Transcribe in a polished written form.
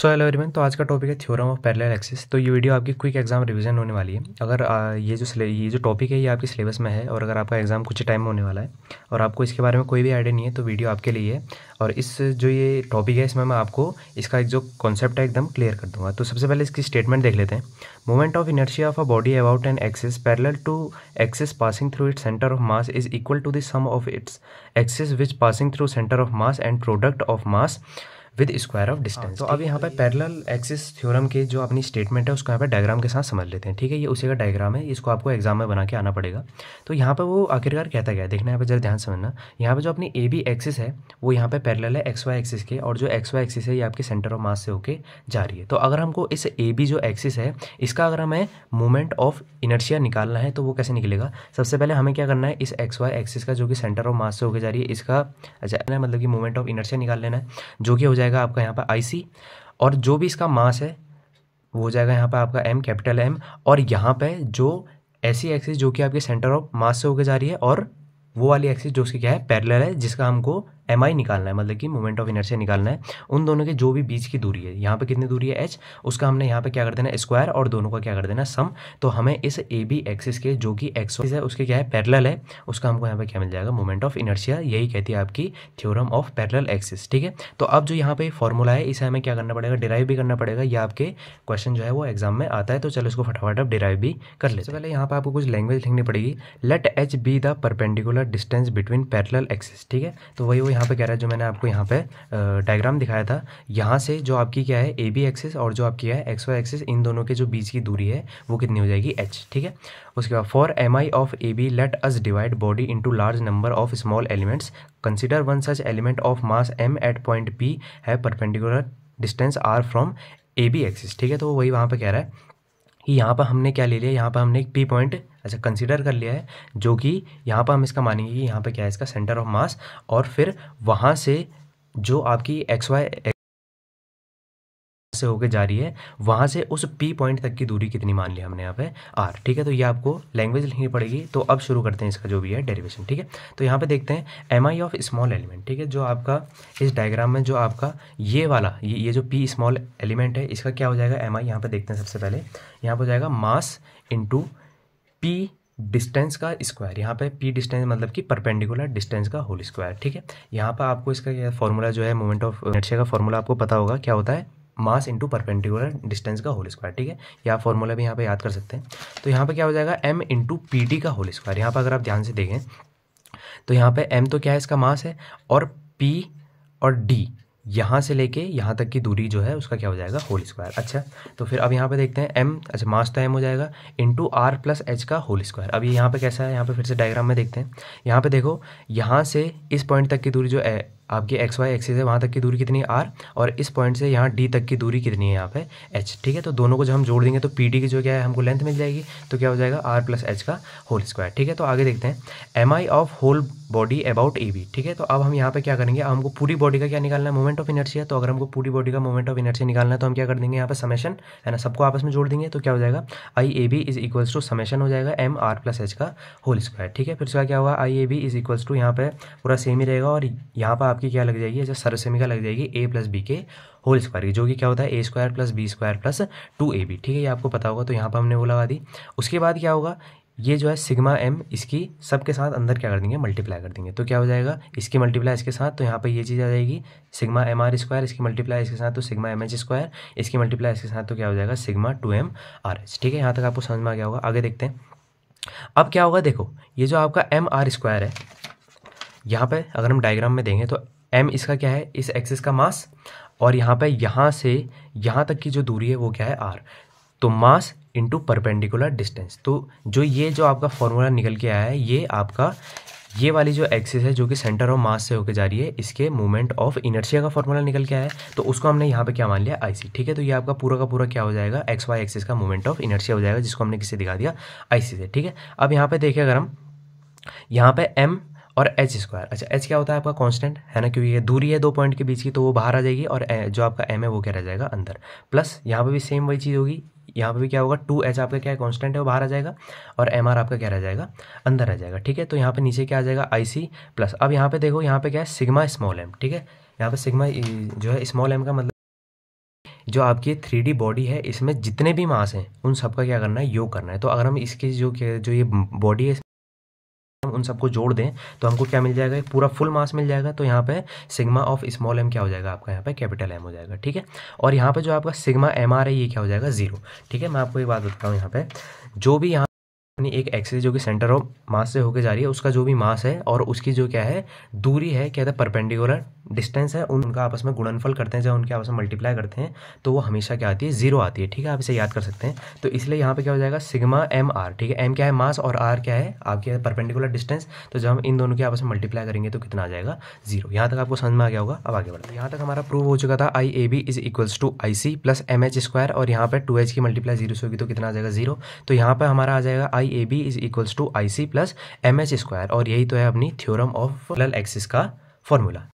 So hello everyone. तो आज का टॉपिक है थ्योरम ऑफ पैरेलल एक्सिस। तो ये वीडियो आपकी क्विक एग्जाम रिवीजन होने वाली है। अगर ये जो टॉपिक है ये आपके सिलेबस में है और अगर आपका एग्जाम कुछ टाइम में होने वाला है और आपको इसके बारे में कोई भी आइडिया नहीं है तो वीडियो आपके लिए है। और इस जो ये टॉपिक है इसमें मैं आपको इसका एक जो कॉन्सेप्ट है एकदम क्लियर कर दूंगा। तो सबसे पहले इसकी स्टेटमेंट देख लेते हैं। Moment of inertia of a body about an axis parallel to axis passing through its centre of mass is equal to the sum of its axis which passing through centre of mass and product of mass with square of distance. तो अब यहाँ पे parallel axis theorem के जो अपनी statement है उसको यहाँ पे डायग्राम के साथ समझ लेते हैं। ठीक है, ये उसी का डायग्राम है, इसको आपको एग्जाम में बना के आना पड़ेगा। तो यहाँ पे वो आखिरकार कहता क्या है देखना, यहाँ पे जरा ध्यान समझना। यहाँ पे जो अपनी ए बी एक्सिस है वो यहाँ पे पैरेलल है एक्स वाई एक्सिस के, और जो एक्स वाई एक्सिस है ये आपके सेंटर ऑफ मास से होके जा रही है। तो अगर हमको इस ए बी जो एक्सिस है इसका अगर हमें मोमेंट ऑफ इनर्शिया निकालना है तो वो कैसे निकलेगा। सबसे पहले हमें क्या करना है, इस एक्स वाई एक्सिस का जो कि सेंटर ऑफ मास से होके जा रही है इसका मतलब कि मोमेंट ऑफ इनर्शिया निकाल लेना है, जो कि हो जाएगा आपका यहाँ पर IC, और जो भी इसका मास है वो हो जाएगा यहाँ पे आपका M, कैपिटल M। और यहाँ पे जो ऐसी एक्सिस जो कि आपके सेंटर ऑफ मास से होकर जा रही है और वो वाली एक्सिस जो उसकी क्या है पैरेलल है, जिसका हमको MI निकालना है, मतलब कि मोमेंट ऑफ इनर्शिया निकालना है। उन दोनों के जो भी बीच की दूरी है, यहाँ पे कितनी दूरी है H, उसका हमने यहाँ पे क्या कर देना स्क्वायर और दोनों का क्या कर देना सम। तो हमें इस ए बी एक्सिस के जो कि एक्स है उसके क्या है पैरेलल है, उसका हमको यहाँ पे क्या मिल जाएगा मोमेंट ऑफ इनर्शिया। यही कहती है आपकी थ्योरम ऑफ पैरेलल एक्सिस। ठीक है, तो अब जो यहाँ पे फॉर्मूला है इसे हमें क्या करना पड़ेगा, डिराइव भी करना पड़ेगा। ये आपके क्वेश्चन जो है वो एग्जाम में आता है, तो चलो इसको फटाफट अब डिराइव भी कर लेते हैं। पहले यहाँ पे आपको कुछ लैंग्वेज लिखनी पड़ेगी। Let H be the perpendicular distance between parallel axis. ठीक है, तो वही वो यहाँ पे कह रहा है जो मैंने आपको यहाँ पे डायग्राम दिखाया था। यहाँ से जो आपकी क्या है ए बी एक्सिस और जो आपकी है एक्स वाई एक्सिस, इन दोनों के जो बीच की दूरी है वो कितनी हो जाएगी H। ठीक है, उसके बाद for MI of A B let us divide body into large number of small elements, consider one such element of mass M at point P है perpendicular distance R from A B axis. ठीक है, तो वही वहाँ पे कह रहा है कि यहाँ पर हमने क्या ले लिया, यहाँ पर हमने एक P पॉइंट कंसीडर कर लिया है, जो कि यहाँ पर हम इसका मानेंगे कि यहाँ पे क्या है इसका सेंटर ऑफ मास, और फिर वहाँ से जो आपकी एक्स वाई से होके जा रही है वहाँ से उस P पॉइंट तक की दूरी कितनी मान लिया हमने यहाँ पे R। ठीक है, तो ये आपको लैंग्वेज लिखनी पड़ेगी। तो अब शुरू करते हैं इसका जो भी है डेरिवेशन। ठीक है, तो यहाँ पे देखते हैं MI ऑफ स्मॉल एलिमेंट। ठीक है, जो आपका इस डायग्राम में जो आपका ये वाला ये जो P स्मॉल एलिमेंट है इसका क्या हो जाएगा MI। यहाँ पे देखते हैं सबसे पहले यहाँ पे हो जाएगा मास इंटू P डिस्टेंस का स्क्वायर। यहाँ पे P डिस्टेंस मतलब कि परपेंडिकुलर डिस्टेंस का होल स्क्वायर। ठीक है, यहाँ पर आपको इसका फॉर्मूला जो है मोमेंट ऑफ इनर्शिया का फॉर्मूला आपको पता होगा क्या होता है, मास इंटू परपेंडिकुलर डिस्टेंस का होल स्क्वायर। ठीक है, या फॉर्मूला भी यहाँ पे याद कर सकते हैं। तो यहाँ पे क्या हो जाएगा M इंटू PD का होल स्क्वायर। यहाँ पर अगर आप ध्यान से देखें तो यहाँ पे M तो क्या है इसका मास है, और P और D यहाँ से लेके यहाँ तक की दूरी जो है उसका क्या हो जाएगा होल स्क्वायर। अच्छा, तो फिर अब यहाँ पे देखते हैं M, अच्छा मास तो M हो जाएगा इंटू R प्लस H का होल स्क्वायर। अब यहाँ पे कैसा है, यहाँ पे फिर से डायग्राम में देखते हैं। यहाँ पे देखो यहाँ से इस पॉइंट तक की दूरी जो है आपकी एक्स वाई एक्सिस है वहाँ तक की दूरी कितनी है R, और इस पॉइंट से यहाँ D तक की दूरी कितनी है यहाँ पे H। ठीक है, तो दोनों को जब हम जोड़ देंगे तो PD की जो क्या है हमको लेंथ मिल जाएगी, तो क्या हो जाएगा R प्लस H का होल स्क्वायर। ठीक है, तो आगे देखते हैं MI of whole body about A B. ठीक है, तो अब हम यहाँ पे क्या करेंगे, हमको पूरी बॉडी का क्या निकालना है मोमेंट ऑफ इनर्शिया। तो अगर हमको पूरी बॉडी का मोमेंट ऑफ इनर्शिया निकालना है तो हम क्या कर देंगे यहाँ पे समेशन है ना, सबको आपस में जोड़ देंगे। तो क्या हो जाएगा IAB is equals to summation हो जाएगा MR प्लस H का होल स्क्वायर। ठीक है, फिर उसका क्या होगा IAB इज इक्वल्स टू यहाँ पे पूरा सेम ही रहेगा, और यहाँ पर आपकी क्या लग जाएगी जैसे सरसेमी का लग जाएगी A प्लस बी के होल स्क्वायर की, जो कि क्या होता है A square plus B square plus 2AB। ठीक है, ये आपको पता होगा, तो यहाँ पर हमने वो लगा दी। उसके बाद क्या होगा, ये जो है सिग्मा M इसकी सबके साथ अंदर क्या कर देंगे मल्टीप्लाई कर देंगे। तो क्या हो जाएगा इसकी मल्टीप्लाई इसके साथ, तो यहाँ पे ये चीज़ आ जाएगी सिग्मा MR स्क्वायर, इसकी मल्टीप्लाई इसके साथ तो सिग्मा MH स्क्वायर, इसकी मल्टीप्लाई इसके साथ तो क्या हो जाएगा सिग्मा 2M RH। ठीक है, यहाँ तक आपको समझ में आ गया होगा। आगे देखते हैं अब क्या होगा। देखो ये जो आपका MR स्क्वायर है, यहाँ पे अगर हम डायग्राम में देंगे तो M इसका क्या है इस एक्सिस का मास, और यहाँ पे यहाँ से यहाँ तक की जो दूरी है वो क्या है R। तो मास इंटू परपेंडिकुलर डिस्टेंस, तो जो ये जो आपका फॉर्मूला निकल के आया है ये आपका ये वाली जो एक्सिस है जो कि सेंटर ऑफ मास से होकर जा रही है इसके मोमेंट ऑफ इनर्शिया का फॉर्मूला निकल के आया है, तो उसको हमने यहाँ पे क्या मान लिया IC। ठीक है, तो ये आपका पूरा का पूरा क्या हो जाएगा एक्स वाई एक्सिस का मोमेंट ऑफ इनर्शिया हो जाएगा, जिसको हमने किससे दिखा दिया IC से। ठीक है, अब यहाँ पे देखें अगर हम यहाँ पे M और H स्क्वायर, अच्छा H क्या होता है आपका कांस्टेंट है ना, क्योंकि ये दूरी है दो पॉइंट के बीच की तो वो बाहर आ जाएगी, और जो आपका M है वो क्या रह जाएगा अंदर, प्लस यहाँ पे भी सेम वही चीज़ होगी, यहाँ पे भी क्या होगा 2H आपका क्या है कांस्टेंट है वो बाहर आ जाएगा, और MR आपका क्या रह जाएगा अंदर रह जाएगा। ठीक है, तो यहाँ पे नीचे क्या आ जाएगा IC प्लस, अब यहाँ पे देखो यहाँ पे क्या है सिग्मा स्मॉल M। ठीक है, यहाँ पे सिग्मा जो है स्मॉल M का मतलब जो आपकी 3D बॉडी है इसमें जितने भी मास हैं उन सबका क्या करना है, योग करना है। तो अगर हम इसकी जो ये बॉडी है हम उन सबको जोड़ दें तो हमको क्या मिल जाएगा, एक पूरा फुल मास मिल जाएगा। तो यहाँ पे सिग्मा ऑफ स्मॉल एम क्या हो जाएगा आपका, यहाँ पे कैपिटल एम हो जाएगा, ठीक है। और यहाँ पे जो आपका सिग्मा एम आर है ये क्या हो जाएगा, 0, ठीक है। मैं आपको एक बात बताता हूँ, यहाँ पे जो भी यहाँ अपनी एक एक्सिस जो कि सेंटर ऑफ मास से होकर जा रही है उसका जो भी मास है और उसकी जो क्या है दूरी है, क्या है परपेंडिकुलर डिस्टेंस है, उनका आपस में गुणनफल करते हैं, जब उनके आपस में मल्टीप्लाई करते हैं तो वो हमेशा क्या आती है, 0 आती है, ठीक है। आप इसे याद कर सकते हैं। तो इसलिए यहाँ पे क्या हो जाएगा, सिग्मा एम आर, ठीक है। एम क्या है, मास, और आर क्या है आपके परपेंडिकुलर डिस्टेंस। तो जब हम इन दोनों के आपस में मल्टीप्लाई करेंगे तो कितना आ जाएगा, 0। यहाँ तक आपको समझ में आ गया होगा। अब आगे बढ़ते हैं। यहाँ तक हमारा प्रूव हो चुका था I A B is equals to I C plus M H square, और यहाँ पे 2h की मल्टीप्लाई 0 से होगी तो कितना आ जाएगा, 0। तो यहाँ पे हमारा आ जाएगा I A B is equals to I C plus M H square, और यही तो है अपनी थ्योरम ऑफ पैरेलल एक्सिस का फॉर्मूला।